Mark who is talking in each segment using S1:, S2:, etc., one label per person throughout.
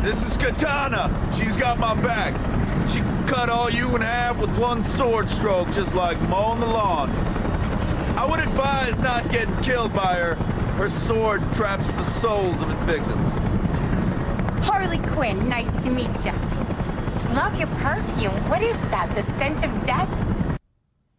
S1: This is Katana. She's got my back. She can cut all you in half with one sword stroke, just like mowing the lawn. I would advise not getting killed by her. Her sword traps the souls of its victims.
S2: Harley Quinn, nice to meet you. Love your perfume. What is that, the stench of death?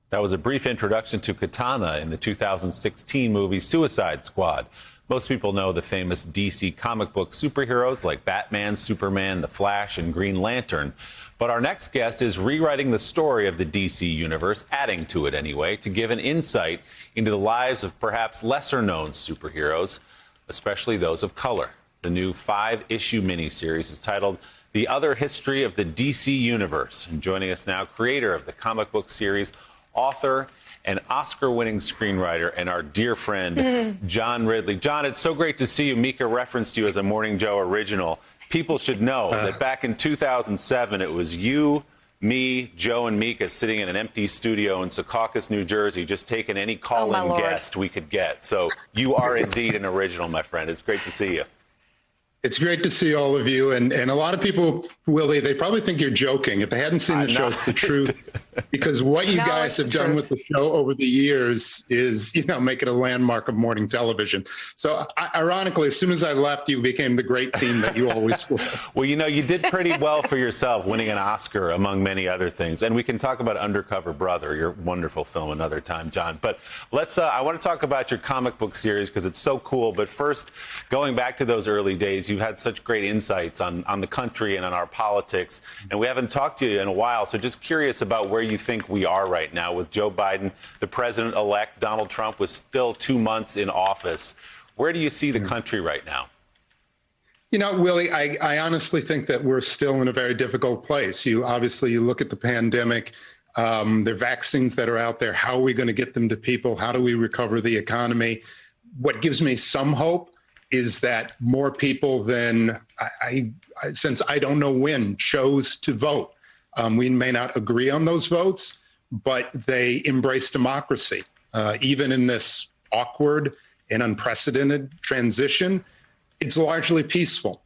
S3: That was a brief introduction to Katana in the 2016 movie Suicide Squad. Most people know the famous DC comic book superheroes like Batman, Superman, The Flash, and Green Lantern. But our next guest is rewriting the story of the DC universe, adding to it anyway, to give an insight into the lives of perhaps lesser-known superheroes, especially those of color. The new 5-issue miniseries is titled The Other History of the DC Universe. And joining us now, creator of the comic book series, author, and Oscar-winning screenwriter, and our dear friend, John Ridley. John, it's so great to see you. Mika referenced you as a Morning Joe original. People should know that back in 2007, it was you, me, Joe, and Mika sitting in an empty studio in Secaucus, New Jersey, just taking any call-in guest we could get. So you are indeed an original, my friend. It's great to see you.
S4: It's great to see all of you. And a lot of people, Willie, they probably think you're joking. If they hadn't seen the show, it's the truth. Because what you guys have done with the show over the years is, make it a landmark of morning television. So ironically, as soon as I left, you became the great team that you always were.
S3: Well, you did pretty well for yourself, winning an Oscar, among many other things. And we can talk about Undercover Brother, your wonderful film, another time, John. But I want to talk about your comic book series because it's so cool. But first, going back to those early days, you've had such great insights on the country and on our politics. And we haven't talked to you in a while. So just curious about where you think we are right now with Joe Biden, the president-elect. Donald Trump was still 2 months in office. Where do you see the country right now?
S4: Willie, I honestly think that we're still in a very difficult place. You look at the pandemic, there are vaccines that are out there. How are we going to get them to people? How do we recover the economy? What gives me some hope is that more people than since I don't know when, chose to vote. We may not agree on those votes, but they embrace democracy. Even in this awkward and unprecedented transition, it's largely peaceful.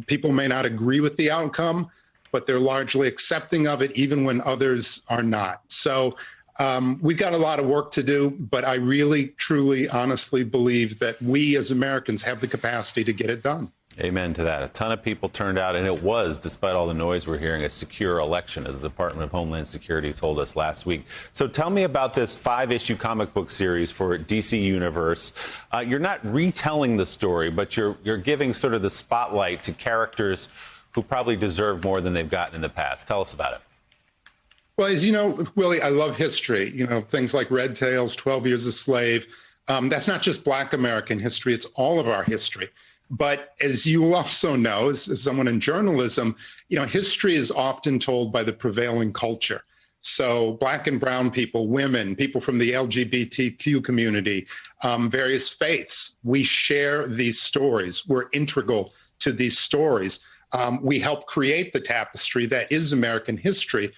S4: People may not agree with the outcome, but they're largely accepting of it, even when others are not. So we've got a lot of work to do, but I really, truly, honestly believe that we as Americans have the capacity to get it done.
S3: Amen to that. A ton of people turned out, and it was, despite all the noise we're hearing, a secure election, as the Department of Homeland Security told us last week. So tell me about this 5-issue comic book series for DC Universe. You're not retelling the story, but you're giving sort of the spotlight to characters who probably deserve more than they've gotten in the past. Tell us about it.
S4: Well, as you know, Willie, I love history. Things like Red Tails, 12 Years a Slave. That's not just Black American history. It's all of our history. But as you also know, as someone in journalism, history is often told by the prevailing culture. So Black and brown people, women, people from the LGBTQ community, various faiths, we share these stories. We're integral to these stories. We help create the tapestry that is American history.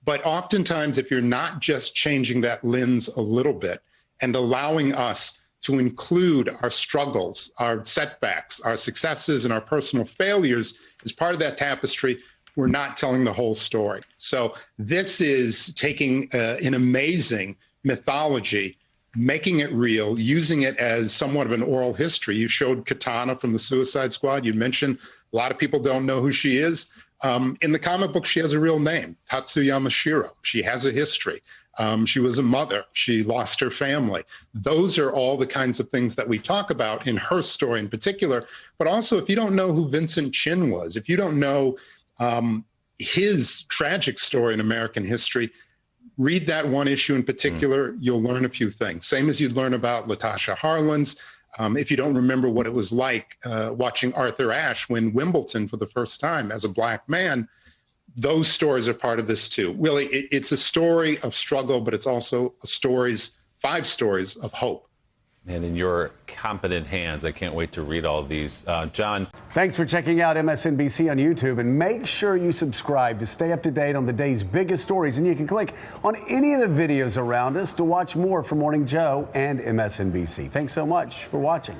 S4: But oftentimes, if you're not just changing that lens a little bit and allowing us to include our struggles, our setbacks, our successes, and our personal failures as part of that tapestry, we're not telling the whole story. So this is taking an amazing mythology, making it real, using it as somewhat of an oral history. You showed Katana from the Suicide Squad. You mentioned a lot of people don't know who she is. In the comic book, she has a real name, Tatsuyama Shiro. She has a history. She was a mother. She lost her family. Those are all the kinds of things that we talk about in her story in particular. But also, if you don't know who Vincent Chin was, if you don't know his tragic story in American history, read that one issue in particular. You'll learn a few things. Same as you'd learn about Latasha Harlins. If you don't remember what it was like watching Arthur Ashe win Wimbledon for the first time as a Black man, those stories are part of this too. Willie, it's a story of struggle, but it's also 5 stories of hope.
S3: And in your competent hands, I can't wait to read all of these. John.
S5: Thanks for checking out MSNBC on YouTube, and make sure you subscribe to stay up to date on the day's biggest stories. And you can click on any of the videos around us to watch more from Morning Joe and MSNBC. Thanks so much for watching.